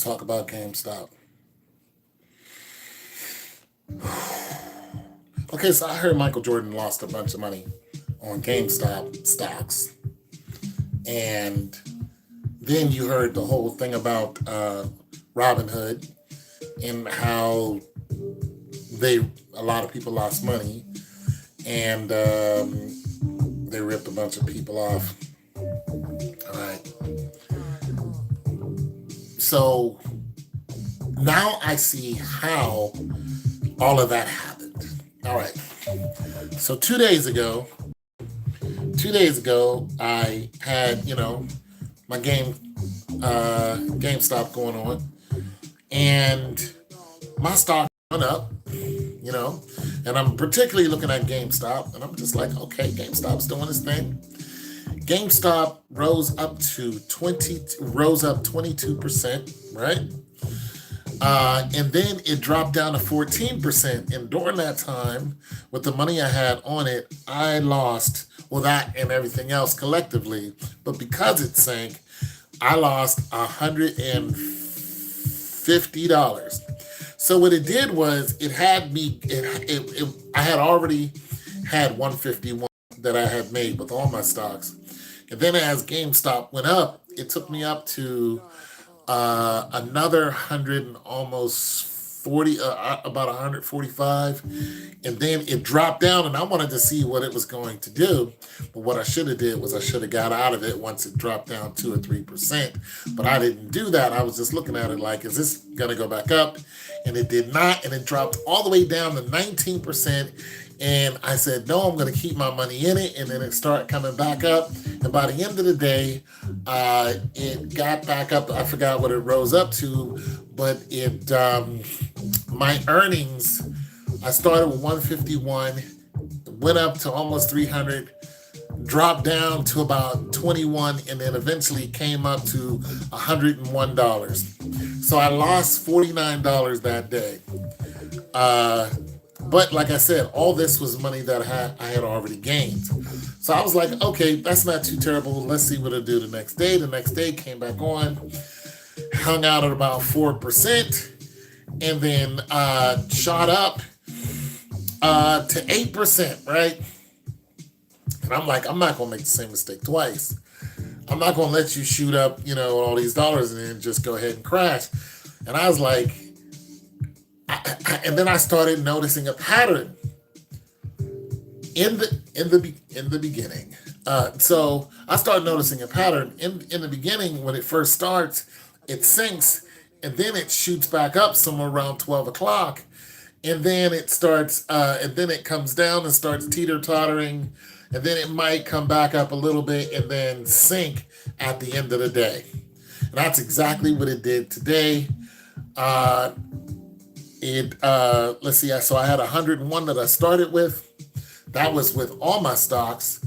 talk about GameStop. Okay, so I heard Michael Jordan lost a bunch of money on GameStop stocks. And then you heard the whole thing about Robinhood and how they a lot of people lost money and they ripped a bunch of people off. All right. So now I see how all of that happened. All right. So 2 days ago, I had my GameStop going on, and my stock went up. And I'm particularly looking at GameStop, and I'm just like, okay, GameStop's doing its thing. GameStop rose up 22%, right? And then it dropped down to 14%. And during that time, with the money I had on it, I lost, well, that and everything else collectively. But because it sank, I lost $150. So what it did was it had me, I had already had 151 that I had made with all my stocks. And then as GameStop went up, it took me up to another 100 and almost 40, about 145. And then it dropped down, and I wanted to see what it was going to do. But what I should have did was I should have got out of it once it dropped down 2 or 3%. But I didn't do that. I was just looking at it like, is this going to go back up? And it did not. And it dropped all the way down to 19%. And I said, no, I'm going to keep my money in it. And then it started coming back up. And by the end of the day, it got back up. I forgot what it rose up to, but my earnings, I started with 151, went up to almost 300, dropped down to about 21, and then eventually came up to $101. So I lost $49 that day. But like I said, all this was money that I had already gained. So I was like, okay, that's not too terrible. Let's see what it'll do the next day. The next day came back on, hung out at about 4%, and then shot up to 8%, right? And I'm like, I'm not going to make the same mistake twice. I'm not going to let you shoot up, all these dollars and then just go ahead and crash. And I was like, and then I started noticing a pattern in the beginning. So I started noticing a pattern in the beginning. When it first starts, it sinks, and then it shoots back up somewhere around 12 o'clock, and then it starts, and then it comes down and starts teeter-tottering, and then it might come back up a little bit and then sink at the end of the day. And that's exactly what it did today. Let's see, so I had 101 that I started with. That was with all my stocks.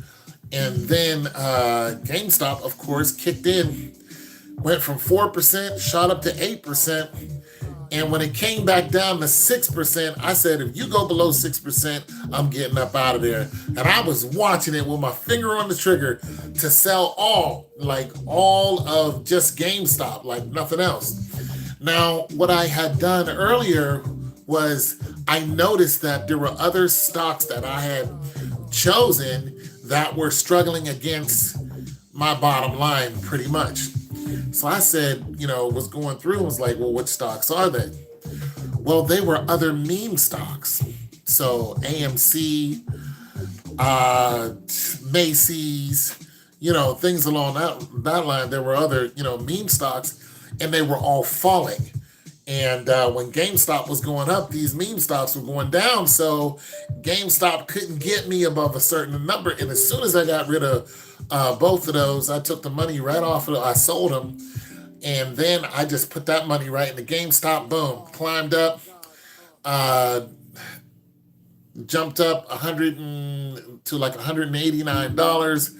And then GameStop, of course, kicked in, went from 4%, shot up to 8%. And when it came back down to 6%, I said, if you go below 6%, I'm getting up out of there. And I was watching it with my finger on the trigger to sell all of just GameStop, like nothing else. Now, what I had done earlier was I noticed that there were other stocks that I had chosen that were struggling against my bottom line pretty much. So I said, was going through and was like, well, which stocks are they? Well, they were other meme stocks. So AMC, Macy's, things along that line. There were other, meme stocks, and they were all falling. And when GameStop was going up, these meme stocks were going down. So GameStop couldn't get me above a certain number. And as soon as I got rid of both of those, I took the money right off of it. I sold them. And then I just put that money right into GameStop. Boom, climbed up, jumped up to like $189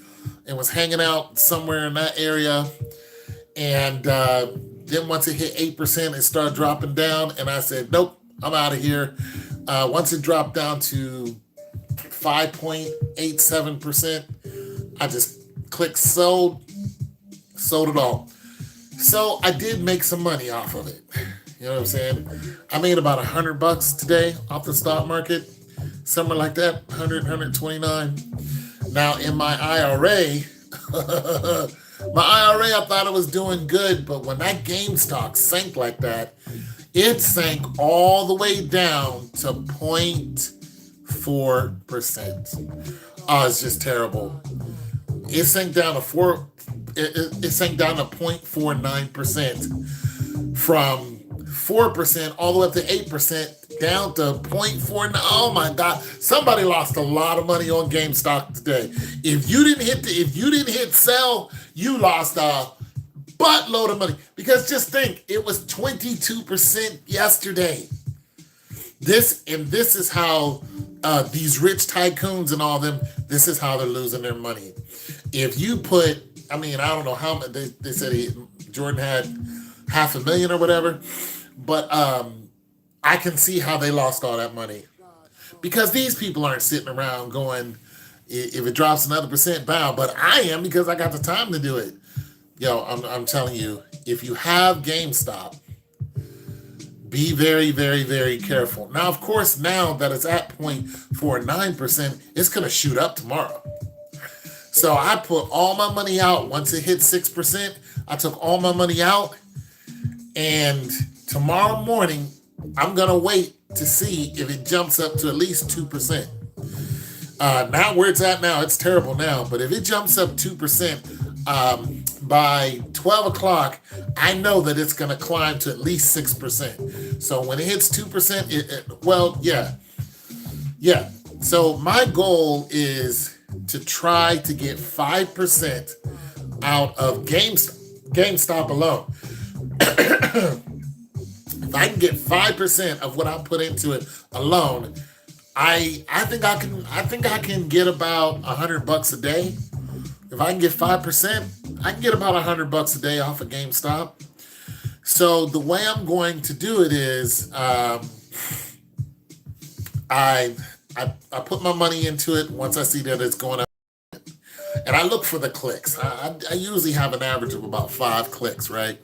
and was hanging out somewhere in that area. And then once it hit 8%, it started dropping down. And I said, nope, I'm out of here. Once it dropped down to 5.87%, I just clicked sold it all. So I did make some money off of it. You know what I'm saying? I made about $100 today off the stock market, somewhere like that, 100, 129. Now in my IRA, my IRA, I thought it was doing good, but when that GameStop sank like that, it sank all the way down to 0.4%. Oh, it's just terrible. It sank down to it sank down to 0.49% from 4% all the way up to 8%, down to 0.49. Oh my God. Somebody lost a lot of money on GameStop today. If you didn't hit sell, you lost a buttload of money. Because just think, it was 22% yesterday. This is how these rich tycoons and all them, this is how they're losing their money. If you put, I mean, I don't know how much they said Jordan had 500,000 or whatever, but I can see how they lost all that money because these people aren't sitting around going, if it drops another percent, bow. But I am because I got the time to do it. Yo, I'm telling you, if you have GameStop, be very, very, very careful. Now, of course, now that it's at 0.49%, it's going to shoot up tomorrow. So I put all my money out once it hit 6%. I took all my money out, and tomorrow morning, I'm going to wait to see if it jumps up to at least 2%. Now where it's at now, it's terrible now, but if it jumps up 2%, by 12 o'clock, I know that it's going to climb to at least 6%. So when it hits 2%, well, yeah. Yeah. So my goal is to try to get 5% out of GameStop alone. If I can get 5% of what I put into it alone, I think I can get about $100 a day. If I can get 5%, I can get about $100 a day off of GameStop. So the way I'm going to do it is, I put my money into it once I see that it's going up, and I look for the clicks. I usually have an average of about 5 clicks, right?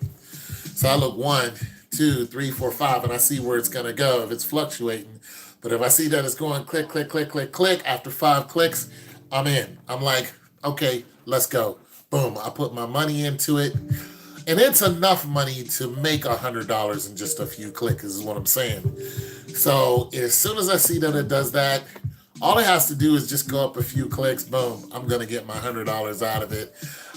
So I look 1, 2, 3, 4, 5, and I see where it's going to go if it's fluctuating. But if I see that it's going click, click, click, click, click, after 5 clicks, I'm in. I'm like, okay, let's go. Boom, I put my money into it. And it's enough money to make $100 in just a few clicks, is what I'm saying. So as soon as I see that it does that, all it has to do is just go up a few clicks. Boom, I'm going to get my $100 out of it.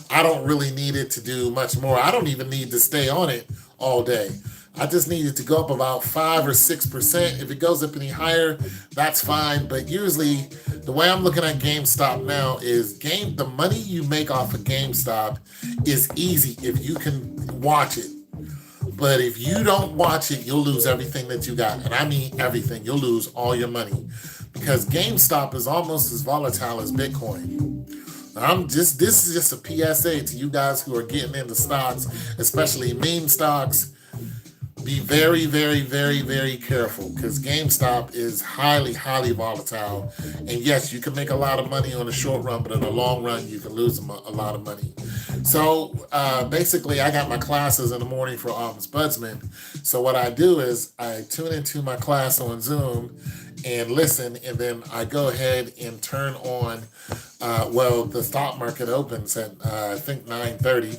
I don't really need it to do much more. I don't even need to stay on it all day. I just need it to go up about 5 or 6%. If it goes up any higher, that's fine. But usually, the way I'm looking at GameStop now is the money you make off of GameStop is easy if you can watch it. But if you don't watch it, you'll lose everything that you got. And I mean everything. You'll lose all your money. Because GameStop is almost as volatile as Bitcoin. This is just a PSA to you guys who are getting into stocks, especially meme stocks. Be very, very, very, very careful because GameStop is highly, highly volatile. And yes, you can make a lot of money on the short run, but in the long run, you can lose a lot of money. So basically, I got my classes in the morning for ombudsman. So what I do is I tune into my class on Zoom and listen, and then I go ahead and turn on, the stock market opens at, I think, 9:30.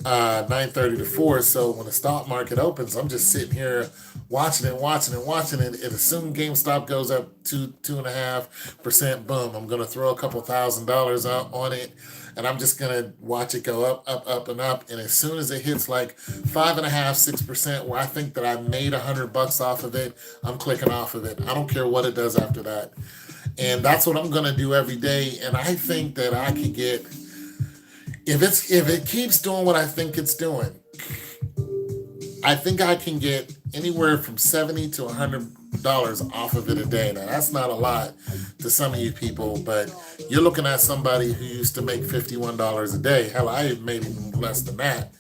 9:30 to 4. So when the stock market opens, I'm just sitting here watching it. And as soon GameStop goes up 2.5%, boom, I'm gonna throw a couple $1,000 out on it, and I'm just gonna watch it go up, up, up, and up. And as soon as it hits like 5.5, 6%, where I think that I made $100 off of it, I'm clicking off of it. I don't care what it does after that. And that's what I'm gonna do every day. And I think that I could get, if it keeps doing what I think it's doing, I think I can get anywhere from $70 to $100 off of it a day. Now that's not a lot to some of you people, but you're looking at somebody who used to make $51 a day. Hell, I made even less than that,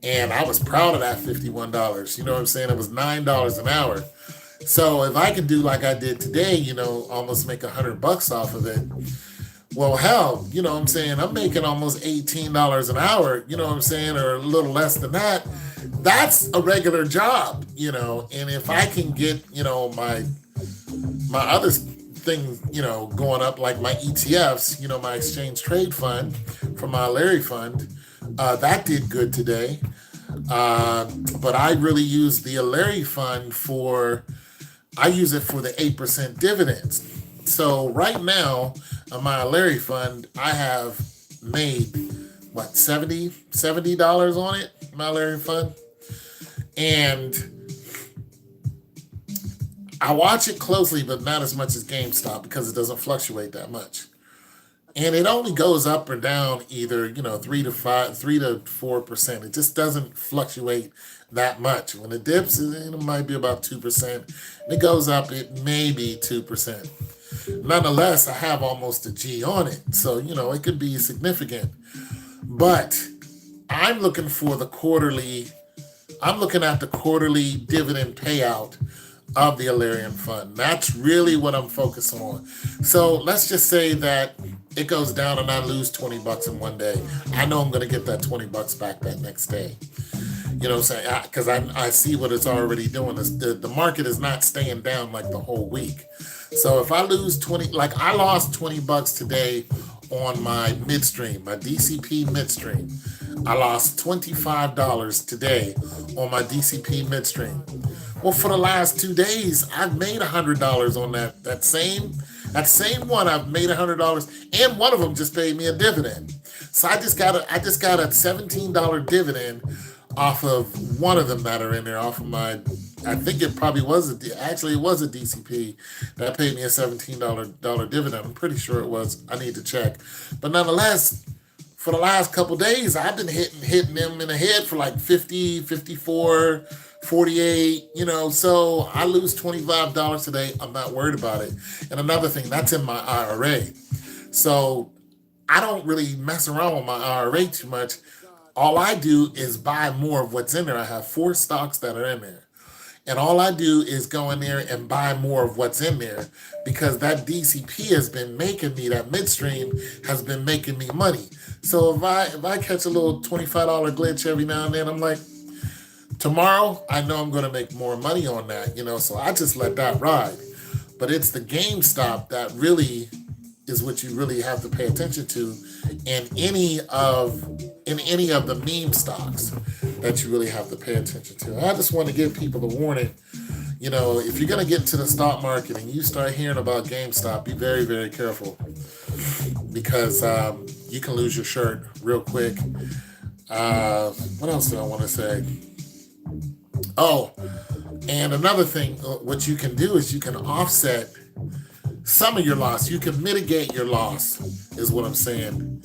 and I was proud of that $51. You know what I'm saying? It was $9 an hour. So if I can do like I did today, almost make $100 off of it. Well, hell, you know what I'm saying? I'm making almost $18 an hour, you know what I'm saying, or a little less than that. That's a regular job, and if I can get, my other things, going up, like my ETFs, my exchange trade fund from my Larry fund, that did good today. Uh, but I really use the Larry fund I use it for the 8% dividends. So right now, on my Larry fund, I have made what, $70 on it, my Larry fund. And I watch it closely, but not as much as GameStop because it doesn't fluctuate that much. And it only goes up or down either 3 to 4%. It just doesn't fluctuate that much. When it dips, it might be about 2%. When it goes up, it may be 2%. Nonetheless, I have almost a G on it, so it could be significant. But I'm looking for the quarterly. I'm looking at the quarterly dividend payout of the Alarian fund. That's really what I'm focusing on. So let's just say that it goes down and I lose $20 in one day. I know I'm going to get that $20 back that next day. You know what I'm saying? Because I see what it's already doing. The market is not staying down like the whole week. So if I lose 20, like I lost $20 today on my midstream, my DCP midstream. I lost $25 today on my DCP midstream. Well, for the last 2 days, I've made $100 on that same one. I've made $100, and one of them just paid me a dividend. So I just got a $17 dividend off of one of them that are in there, off of my. I think it probably was actually it was a DCP that paid me a $17 dividend. I'm pretty sure it was. I need to check, but nonetheless, for the last couple days, I've been hitting them in the head for like 50, 54, 48, so I lose $25 today. I'm not worried about it. And another thing, that's in my IRA. So I don't really mess around with my IRA too much. All I do is buy more of what's in there. I have 4 stocks that are in there. And all I do is go in there and buy more of what's in there because that DCP has been making me, that midstream has been making me money. So if I catch a little $25 glitch every now and then, I'm like, tomorrow I know I'm going to make more money on that, so I just let that ride. But it's the GameStop that really is what you really have to pay attention to in any of the meme stocks that you really have to pay attention to. I just want to give people the warning. If you're going to get into the stock market and you start hearing about GameStop, be very, very careful because you can lose your shirt real quick. What else did I want to say? Oh, and another thing, what you can do is you can offset some of your loss. You can mitigate your loss, is what I'm saying.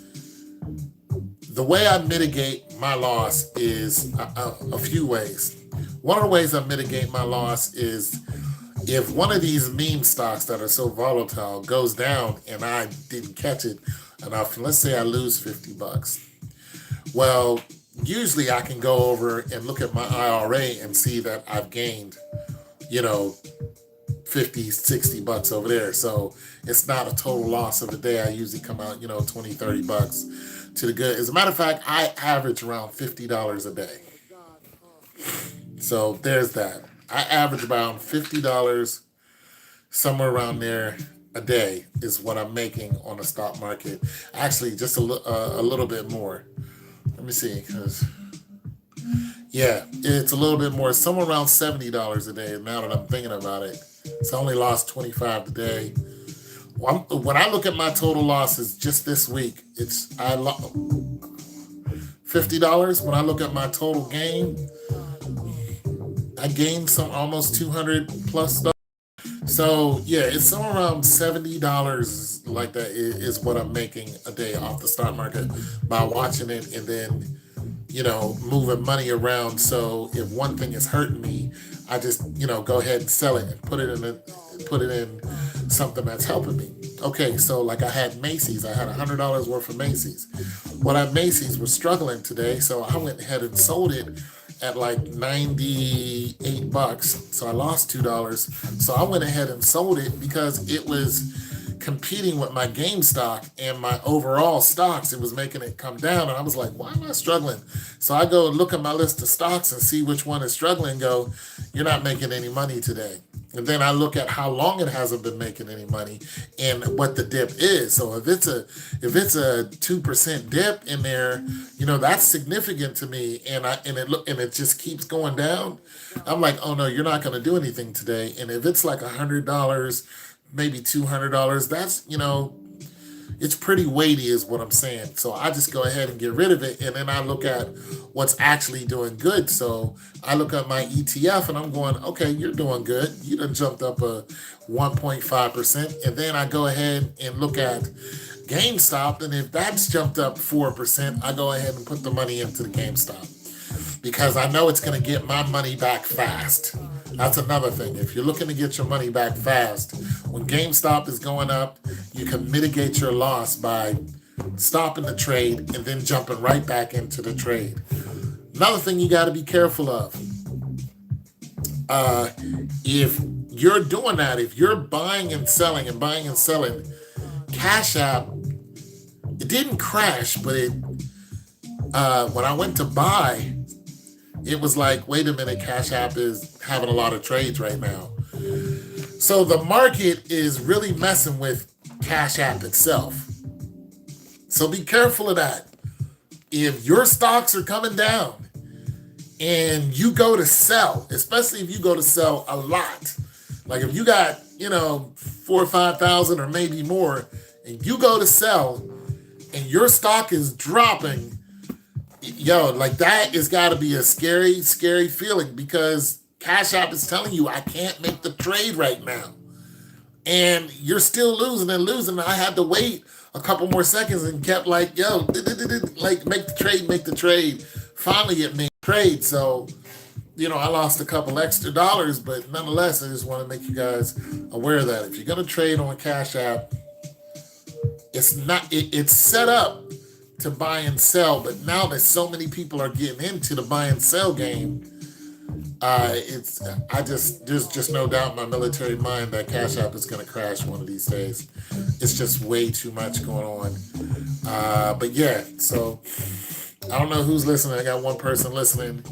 The way I mitigate my loss is a few ways. One of the ways I mitigate my loss is if one of these meme stocks that are so volatile goes down and I didn't catch it enough, let's say I lose $50. Well, usually I can go over and look at my IRA and see that I've gained, 50, $60 over there. So it's not a total loss of the day. I usually come out, 20, $30 to the good. As a matter of fact, I average around $50 a day. So there's that. I average around $50, somewhere around there a day is what I'm making on the stock market. Actually, just a little bit more. Let me see, because yeah, it's a little bit more, somewhere around $70 a day. Now that I'm thinking about it, so I only lost 25 today. When I look at my total losses just this week, I lost $50. When I look at my total gain, I gained some almost 200 plus stuff. So yeah, it's somewhere around $70 like that is what I'm making a day off the stock market by watching it and then moving money around. So if one thing is hurting me, I just go ahead and sell it and put it in something that's helping me. Okay, so like I had Macy's, I had $100 worth of Macy's. Well, at Macy's was struggling today, so I went ahead and sold it at like $98. So I lost $2. So I went ahead and sold it because it was competing with my GameStop and my overall stocks. It was making it come down. And I was like, why am I struggling? So I go look at my list of stocks and see which one is struggling and go, you're not making any money today. And then I look at how long it hasn't been making any money and what the dip is. So if it's a 2% dip in there, that's significant to me. And it just keeps going down. I'm like, oh no, you're not going to do anything today. And if it's like $100, maybe $200, that's it's pretty weighty is what I'm saying. So I just go ahead and get rid of it. And then I look at what's actually doing good. So I look at my ETF and I'm going, okay, you're doing good. You done jumped up a 1.5%. And then I go ahead and look at GameStop. And if that's jumped up 4%, I go ahead and put the money into the GameStop because I know it's going to get my money back fast. That's another thing. If you're looking to get your money back fast, when GameStop is going up, you can mitigate your loss by stopping the trade and then jumping right back into the trade. Another thing you got to be careful of. If you're doing that, if you're buying and selling, Cash App, it didn't crash, but when I went to buy, it was like, wait a minute, Cash App is having a lot of trades right now. So the market is really messing with Cash App itself. So be careful of that. If your stocks are coming down and you go to sell, especially if you go to sell a lot, like if you got, 4,000 or 5,000 or maybe more, and you go to sell and your stock is dropping, like that has got to be a scary, scary feeling because Cash App is telling you, I can't make the trade right now. And you're still losing and losing. I had to wait a couple more seconds and kept like, make the trade. Finally, it made the trade. So, I lost a couple extra dollars, but nonetheless, I just want to make you guys aware of that. If you're going to trade on Cash App, it's set up to buy and sell, but now that so many people are getting into the buy and sell game, there's just no doubt in my military mind that Cash App is going to crash one of these days. It's just way too much going on. But yeah, so I don't know who's listening. I got one person listening.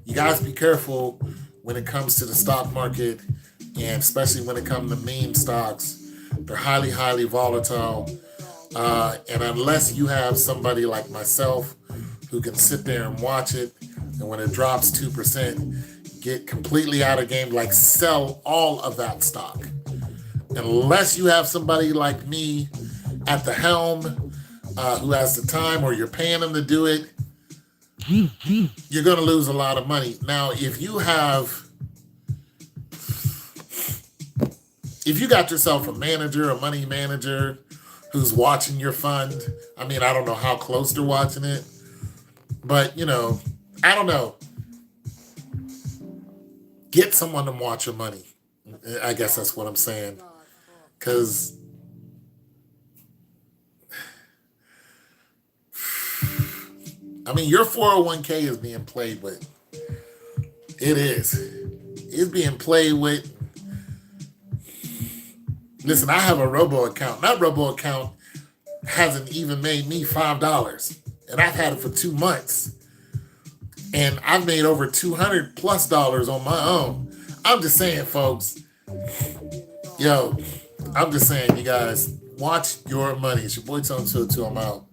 You guys be careful when it comes to the stock market, and especially when it comes to meme stocks. They're highly, highly volatile. And unless you have somebody like myself who can sit there and watch it, and when it drops 2%, get completely out of game, like sell all of that stock. Unless you have somebody like me at the helm who has the time, or you're paying them to do it, you're going to lose a lot of money. Now, if you got yourself a manager, a money manager, who's watching your fund. I mean, I don't know how close they're watching it, but I don't know. Get someone to watch your money. I guess that's what I'm saying. Because your 401k is being played with. It is. It's being played with. Listen, I have a robo account. That robo account hasn't even made me $5. And I've had it for 2 months. And I've made over $200+ on my own. I'm just saying, folks. I'm just saying, you guys, watch your money. It's your boy Tone 202. I'm out.